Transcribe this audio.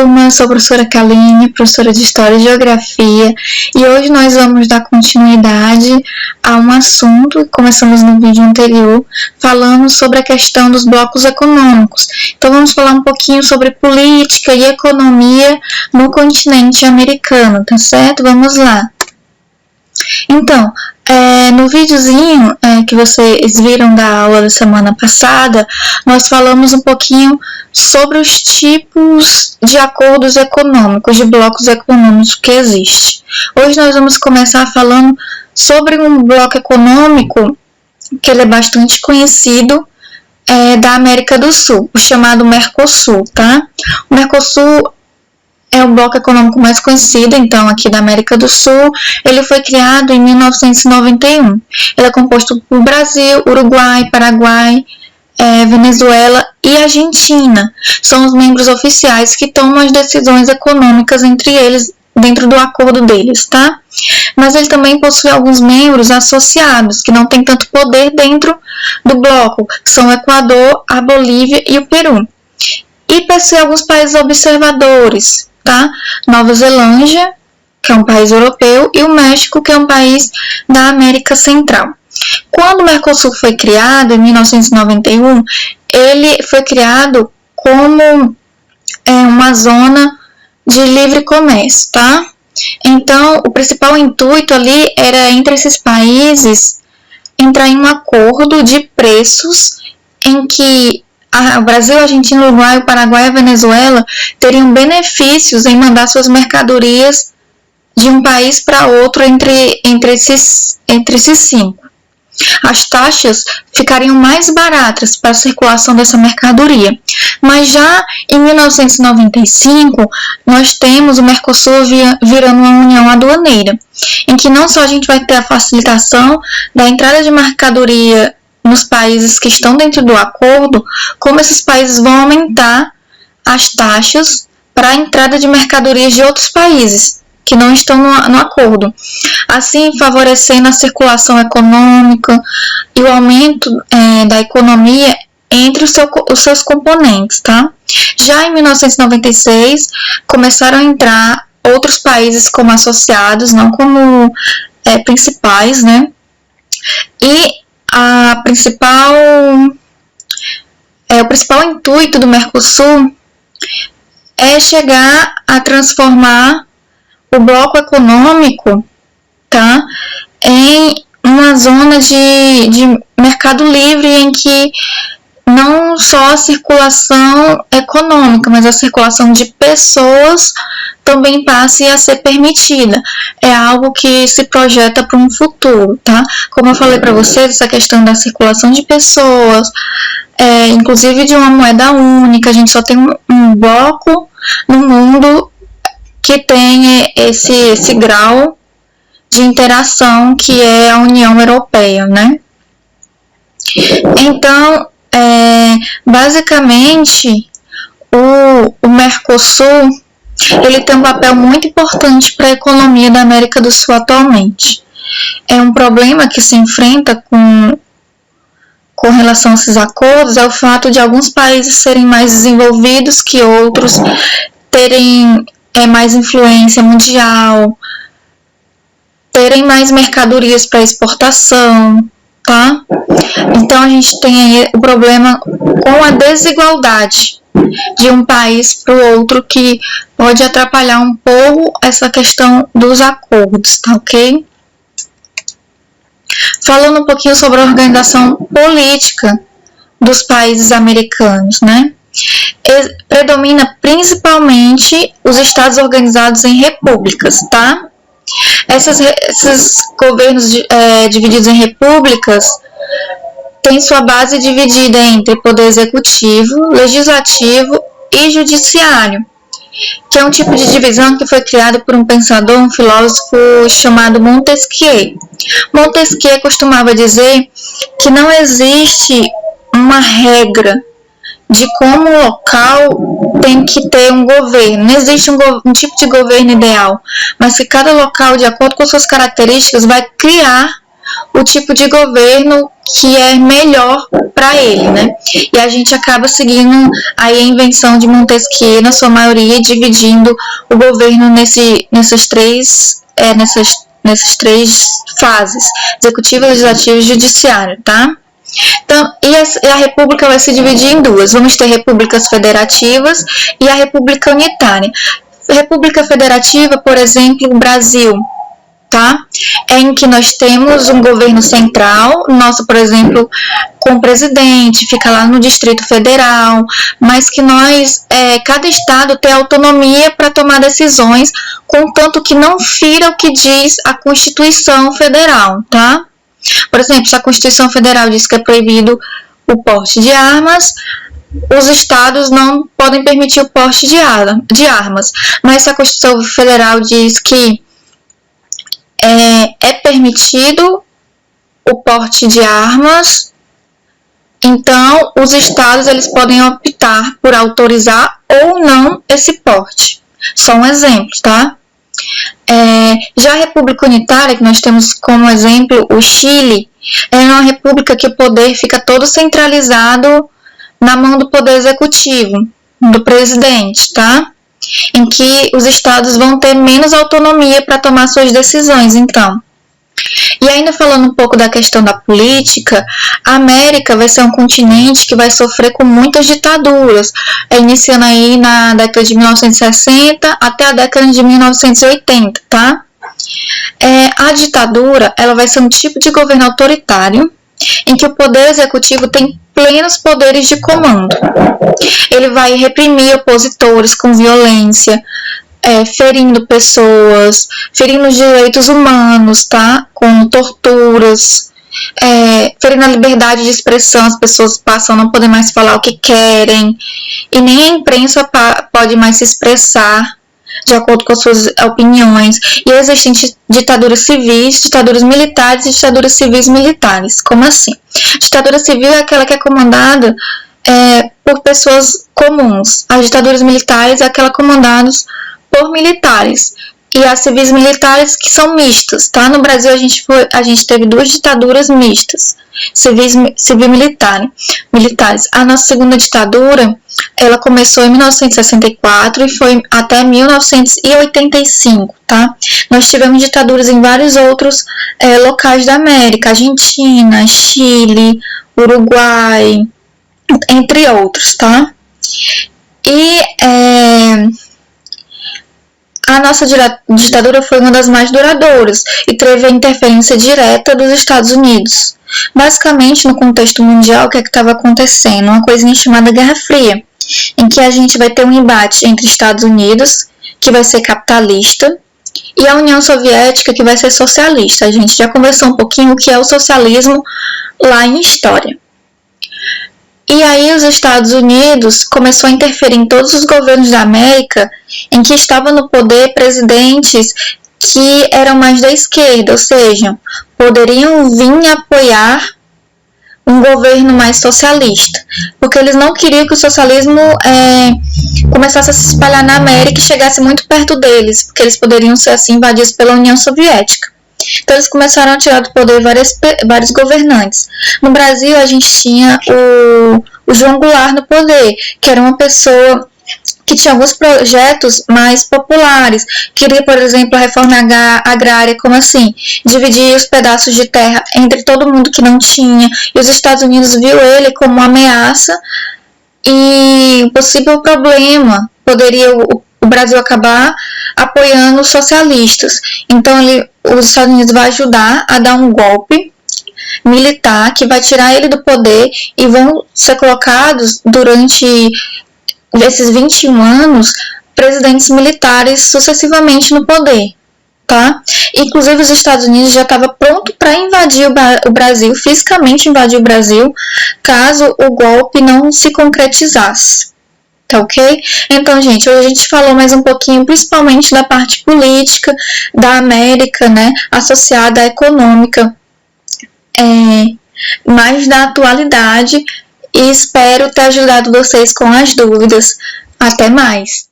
turma, sou a professora Kaline, professora de História e Geografia, e hoje nós vamos dar continuidade a um assunto que começamos no vídeo anterior, falando sobre a questão dos blocos econômicos. Então vamos falar um pouquinho sobre política e economia no continente americano, tá certo? Vamos lá. Então, no videozinho que vocês viram da aula da semana passada, nós falamos um pouquinho sobre os tipos de acordos econômicos, de blocos econômicos que existem. Hoje nós vamos começar falando sobre um bloco econômico que ele é bastante conhecido da América do Sul, o chamado Mercosul, tá? O Mercosul é o bloco econômico mais conhecido, então, aqui da América do Sul. Ele foi criado em 1991. Ele é composto por Brasil, Uruguai, Paraguai, Venezuela e Argentina. São os membros oficiais que tomam as decisões econômicas entre eles, dentro do acordo deles, tá? Mas ele também possui alguns membros associados, que não têm tanto poder dentro do bloco, que são o Equador, a Bolívia e o Peru. E possui alguns países observadores, tá? Nova Zelândia, que é um país europeu, e o México, que é um país da América Central. Quando o Mercosul foi criado, em 1991, ele foi criado como uma zona de livre comércio, tá? Então, o principal intuito ali era, entre esses países, entrar em um acordo de preços em que o Brasil, a Argentina, o Uruguai, o Paraguai e a Venezuela teriam benefícios em mandar suas mercadorias de um país para outro entre esses cinco. As taxas ficariam mais baratas para a circulação dessa mercadoria. Mas já em 1995, nós temos o Mercosul virando uma união aduaneira, em que não só a gente vai ter a facilitação da entrada de mercadoria nos países que estão dentro do acordo, como esses países vão aumentar as taxas para a entrada de mercadorias de outros países que não estão no acordo, assim favorecendo a circulação econômica e o aumento da economia entre os seus componentes, tá? Já em 1996, começaram a entrar outros países como associados, não como principais, né? E o principal intuito do Mercosul é chegar a transformar o bloco econômico, tá, em uma zona de mercado livre em que não só a circulação econômica, mas a circulação de pessoas também passe a ser permitida. É algo que se projeta para um futuro, tá? Como eu falei para vocês, essa questão da circulação de pessoas, inclusive de uma moeda única, a gente só tem um bloco no mundo que tem esse grau de interação que é a União Europeia, né? Então, basicamente, o Mercosul ele tem um papel muito importante para a economia da América do Sul atualmente. É um problema que se enfrenta com relação a esses acordos, é o fato de alguns países serem mais desenvolvidos que outros, terem mais influência mundial, terem mais mercadorias para exportação, tá? Então a gente tem aí o problema com a desigualdade de um país para o outro, que pode atrapalhar um pouco essa questão dos acordos, tá ok? Falando um pouquinho sobre a organização política dos países americanos, né? Predomina principalmente os estados organizados em repúblicas, tá? Esses governos divididos em repúblicas têm sua base dividida entre poder executivo, legislativo e judiciário, que é um tipo de divisão que foi criado por um pensador, um filósofo chamado Montesquieu. Montesquieu costumava dizer que não existe uma regra de como o local tem que ter um governo. Não existe um tipo de governo ideal, mas que cada local, de acordo com suas características, vai criar o tipo de governo que é melhor para ele, né? E a gente acaba seguindo aí a invenção de Montesquieu, na sua maioria, dividindo o governo nessas três fases: executivo, legislativo e judiciário, tá? Então, e a república vai se dividir em duas. Vamos ter repúblicas federativas e a república unitária. República federativa, por exemplo, o Brasil, tá? É em que nós temos um governo central, nosso, por exemplo, com o presidente, fica lá no Distrito Federal, mas que cada estado tem autonomia para tomar decisões, contanto que não fira o que diz a Constituição Federal, tá? Por exemplo, se a Constituição Federal diz que é proibido o porte de armas, os estados não podem permitir o porte de armas. Mas se a Constituição Federal diz que é permitido o porte de armas, então os estados eles podem optar por autorizar ou não esse porte. Só um exemplo, tá? Já a República Unitária, que nós temos como exemplo o Chile, é uma república que o poder fica todo centralizado na mão do poder executivo, do presidente, tá? Em que os estados vão ter menos autonomia para tomar suas decisões, então. E ainda falando um pouco da questão da política, a América vai ser um continente que vai sofrer com muitas ditaduras, iniciando aí na década de 1960 até a década de 1980, tá? A ditadura, ela vai ser um tipo de governo autoritário, em que o poder executivo tem plenos poderes de comando. Ele vai reprimir opositores com violência, ferindo pessoas, ferindo os direitos humanos, tá? Com torturas, ferindo a liberdade de expressão, as pessoas passam a não poder mais falar o que querem, e nem a imprensa pode mais se expressar de acordo com as suas opiniões. E existem ditaduras civis, ditaduras militares e ditaduras civis militares. Como assim? Ditadura civil é aquela que é comandada por pessoas comuns. As ditaduras militares é aquela comandada por militares. E as civis militares que são mistas, tá? No Brasil a gente teve duas ditaduras mistas, civil militares. A nossa segunda ditadura, ela começou em 1964 e foi até 1985, tá? Nós tivemos ditaduras em vários outros locais da América: Argentina, Chile, Uruguai, entre outros, tá? E a nossa ditadura foi uma das mais duradouras e teve a interferência direta dos Estados Unidos. Basicamente, no contexto mundial, o que estava acontecendo? Uma coisinha chamada Guerra Fria, em que a gente vai ter um embate entre Estados Unidos, que vai ser capitalista, e a União Soviética, que vai ser socialista. A gente já conversou um pouquinho o que é o socialismo lá em história. E aí os Estados Unidos começou a interferir em todos os governos da América em que estavam no poder presidentes que eram mais da esquerda, ou seja, poderiam vir apoiar um governo mais socialista, porque eles não queriam que o socialismo começasse a se espalhar na América e chegasse muito perto deles, porque eles poderiam ser assim invadidos pela União Soviética. Então eles começaram a tirar do poder vários governantes. No Brasil a gente tinha o João Goulart no poder, que era uma pessoa que tinha alguns projetos mais populares. Queria, por exemplo, a reforma agrária, como assim? Dividir os pedaços de terra entre todo mundo que não tinha. E os Estados Unidos viu ele como uma ameaça e um possível problema. Poderia o Brasil acabar apoiando os socialistas. Então, os Estados Unidos vai ajudar a dar um golpe militar que vai tirar ele do poder e vão ser colocados durante esses 21 anos presidentes militares sucessivamente no poder, tá? Inclusive os Estados Unidos já estava pronto para invadir o Brasil, fisicamente invadir o Brasil, caso o golpe não se concretizasse. Tá ok? Então, gente, hoje a gente falou mais um pouquinho, principalmente da parte política da América, né, associada à econômica, mais da atualidade, e espero ter ajudado vocês com as dúvidas. Até mais!